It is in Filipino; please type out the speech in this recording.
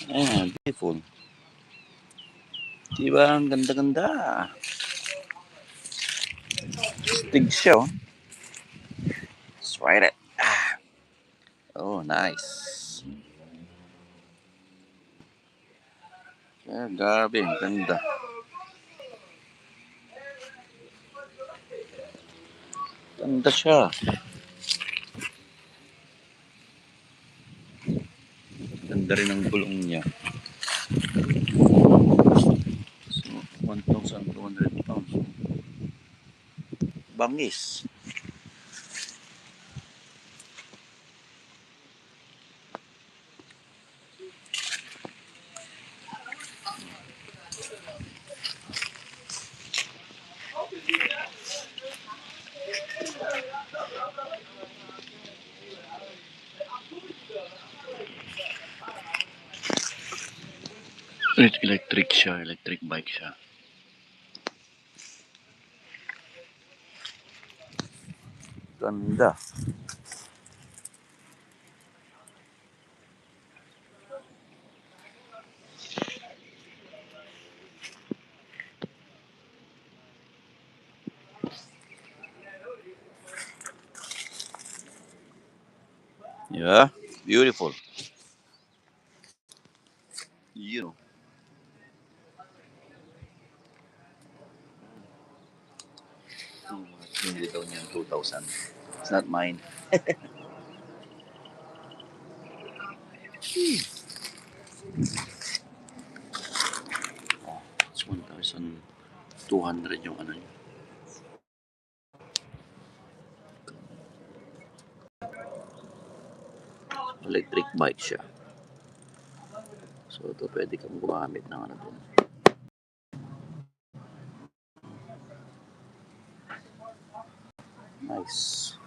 Ayan, beautiful. Diba ang ganda-ganda? Stig siya, oh. Let's ride it. Oh, nice. Grabe, ang ganda. Ganda siya. Ganda rin ang gulong niya. So, 1,200 pounds. Bangis. Electric siya, electric bike siya. Ganda. Yeah, beautiful. You know. Hindi daw niya 2,000. It's not mine. Oh, it's 1,200 yung ano niya. Electric bike siya. So, ito pwede kang gumamit ng ano dun. Nice.